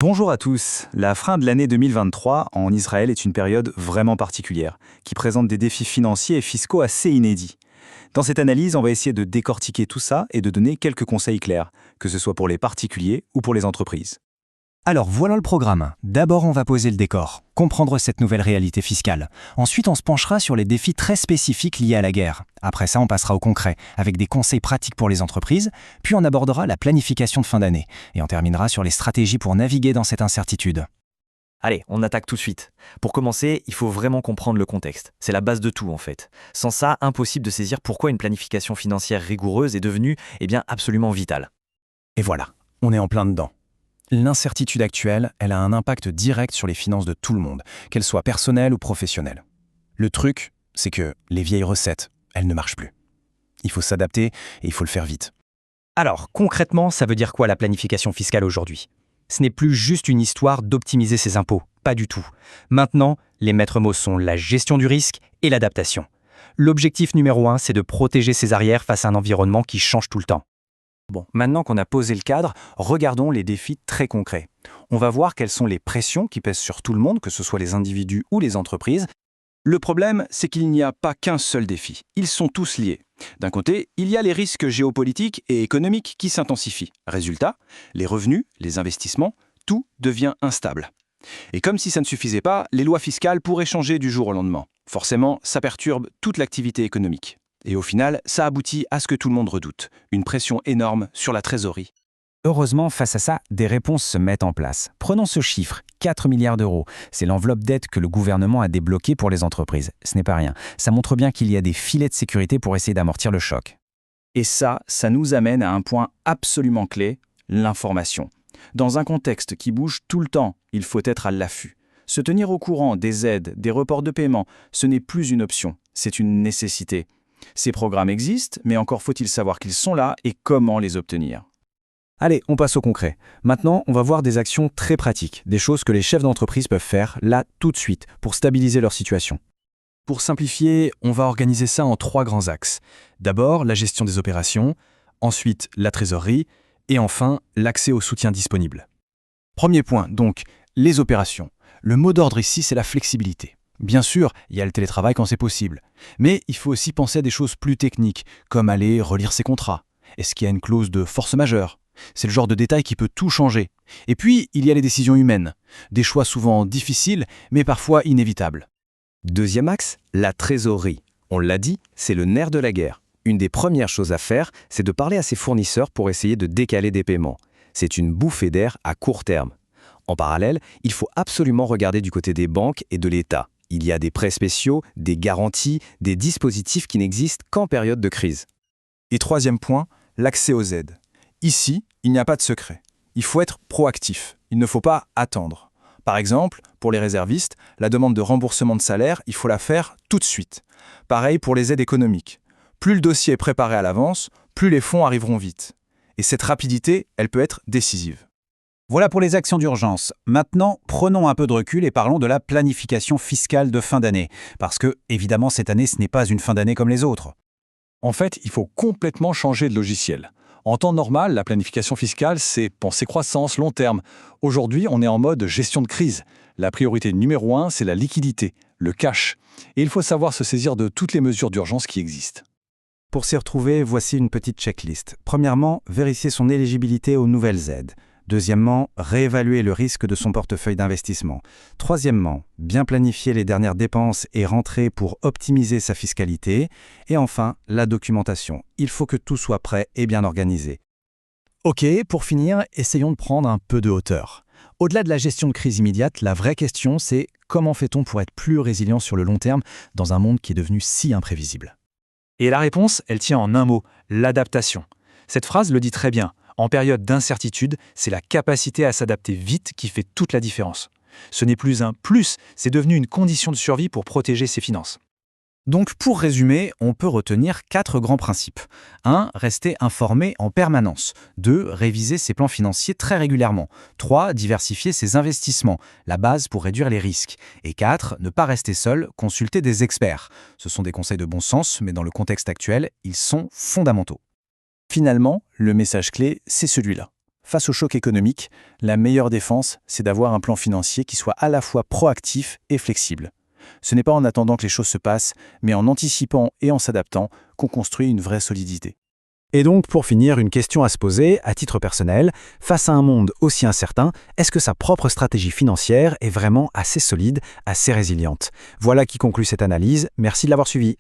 Bonjour à tous. La fin de l'année 2023 en Israël est une période vraiment particulière, qui présente des défis financiers et fiscaux assez inédits. Dans cette analyse, on va essayer de décortiquer tout ça et de donner quelques conseils clairs, que ce soit pour les particuliers ou pour les entreprises. Alors voilà le programme. D'abord, on va poser le décor, comprendre cette nouvelle réalité fiscale. Ensuite, on se penchera sur les défis très spécifiques liés à la guerre. Après ça, on passera au concret, avec des conseils pratiques pour les entreprises, puis on abordera la planification de fin d'année, et on terminera sur les stratégies pour naviguer dans cette incertitude. Allez, on attaque tout de suite. Pour commencer, il faut vraiment comprendre le contexte. C'est la base de tout en fait. Sans ça, impossible de saisir pourquoi une planification financière rigoureuse est devenue absolument vitale. Et voilà, on est en plein dedans. L'incertitude actuelle, elle a un impact direct sur les finances de tout le monde, qu'elles soient personnelles ou professionnelles. Le truc, c'est que les vieilles recettes, elles ne marchent plus. Il faut s'adapter et il faut le faire vite. Alors, concrètement, ça veut dire quoi la planification fiscale aujourd'hui? Ce n'est plus juste une histoire d'optimiser ses impôts, pas du tout. Maintenant, les maîtres mots sont la gestion du risque et l'adaptation. L'objectif numéro 1, c'est de protéger ses arrières face à un environnement qui change tout le temps. Bon, maintenant qu'on a posé le cadre, regardons les défis très concrets. On va voir quelles sont les pressions qui pèsent sur tout le monde, que ce soit les individus ou les entreprises. Le problème, c'est qu'il n'y a pas qu'un seul défi. Ils sont tous liés. D'un côté, il y a les risques géopolitiques et économiques qui s'intensifient. Résultat, les revenus, les investissements, tout devient instable. Et comme si ça ne suffisait pas, les lois fiscales pourraient changer du jour au lendemain. Forcément, ça perturbe toute l'activité économique. Et au final, ça aboutit à ce que tout le monde redoute, une pression énorme sur la trésorerie. Heureusement, face à ça, des réponses se mettent en place. Prenons ce chiffre, 4 milliards d'euros. C'est l'enveloppe d'aide que le gouvernement a débloquée pour les entreprises. Ce n'est pas rien. Ça montre bien qu'il y a des filets de sécurité pour essayer d'amortir le choc. Et ça nous amène à un point absolument clé, l'information. Dans un contexte qui bouge tout le temps, il faut être à l'affût. Se tenir au courant des aides, des reports de paiement, ce n'est plus une option, c'est une nécessité. Ces programmes existent, mais encore faut-il savoir qu'ils sont là et comment les obtenir. Allez, on passe au concret. Maintenant, on va voir des actions très pratiques, des choses que les chefs d'entreprise peuvent faire, là, tout de suite, pour stabiliser leur situation. Pour simplifier, on va organiser ça en 3 grands axes. D'abord, la gestion des opérations, ensuite la trésorerie, et enfin, l'accès au soutien disponible. Premier point, donc, les opérations. Le mot d'ordre ici, c'est la flexibilité. Bien sûr, il y a le télétravail quand c'est possible. Mais il faut aussi penser à des choses plus techniques, comme aller relire ses contrats. Est-ce qu'il y a une clause de force majeure? C'est le genre de détail qui peut tout changer. Et puis, il y a les décisions humaines. Des choix souvent difficiles, mais parfois inévitables. Deuxième axe, la trésorerie. On l'a dit, c'est le nerf de la guerre. Une des premières choses à faire, c'est de parler à ses fournisseurs pour essayer de décaler des paiements. C'est une bouffée d'air à court terme. En parallèle, il faut absolument regarder du côté des banques et de l'État. Il y a des prêts spéciaux, des garanties, des dispositifs qui n'existent qu'en période de crise. Et troisième point, l'accès aux aides. Ici, il n'y a pas de secret. Il faut être proactif. Il ne faut pas attendre. Par exemple, pour les réservistes, la demande de remboursement de salaire, il faut la faire tout de suite. Pareil pour les aides économiques. Plus le dossier est préparé à l'avance, plus les fonds arriveront vite. Et cette rapidité, elle peut être décisive. Voilà pour les actions d'urgence. Maintenant, prenons un peu de recul et parlons de la planification fiscale de fin d'année. Parce que, évidemment, cette année, ce n'est pas une fin d'année comme les autres. En fait, il faut complètement changer de logiciel. En temps normal, la planification fiscale, c'est penser croissance, long terme. Aujourd'hui, on est en mode gestion de crise. La priorité numéro 1, c'est la liquidité, le cash. Et il faut savoir se saisir de toutes les mesures d'urgence qui existent. Pour s'y retrouver, voici une petite checklist. Premièrement, vérifier son éligibilité aux nouvelles aides. Deuxièmement, réévaluer le risque de son portefeuille d'investissement. Troisièmement, bien planifier les dernières dépenses et rentrées pour optimiser sa fiscalité. Et enfin, la documentation. Il faut que tout soit prêt et bien organisé. Ok, pour finir, essayons de prendre un peu de hauteur. Au-delà de la gestion de crise immédiate, la vraie question, c'est comment fait-on pour être plus résilient sur le long terme dans un monde qui est devenu si imprévisible? Et la réponse, elle tient en un mot, l'adaptation. Cette phrase le dit très bien. En période d'incertitude, c'est la capacité à s'adapter vite qui fait toute la différence. Ce n'est plus un plus, c'est devenu une condition de survie pour protéger ses finances. Donc, pour résumer, on peut retenir 4 grands principes. 1. Rester informé en permanence. 2. Réviser ses plans financiers très régulièrement. 3. Diversifier ses investissements, la base pour réduire les risques. Et 4. Ne pas rester seul, consulter des experts. Ce sont des conseils de bon sens, mais dans le contexte actuel, ils sont fondamentaux. Finalement, le message clé, c'est celui-là. Face au choc économique, la meilleure défense, c'est d'avoir un plan financier qui soit à la fois proactif et flexible. Ce n'est pas en attendant que les choses se passent, mais en anticipant et en s'adaptant qu'on construit une vraie solidité. Et donc, pour finir, une question à se poser, à titre personnel, face à un monde aussi incertain, est-ce que sa propre stratégie financière est vraiment assez solide, assez résiliente? Voilà qui conclut cette analyse. Merci de l'avoir suivi.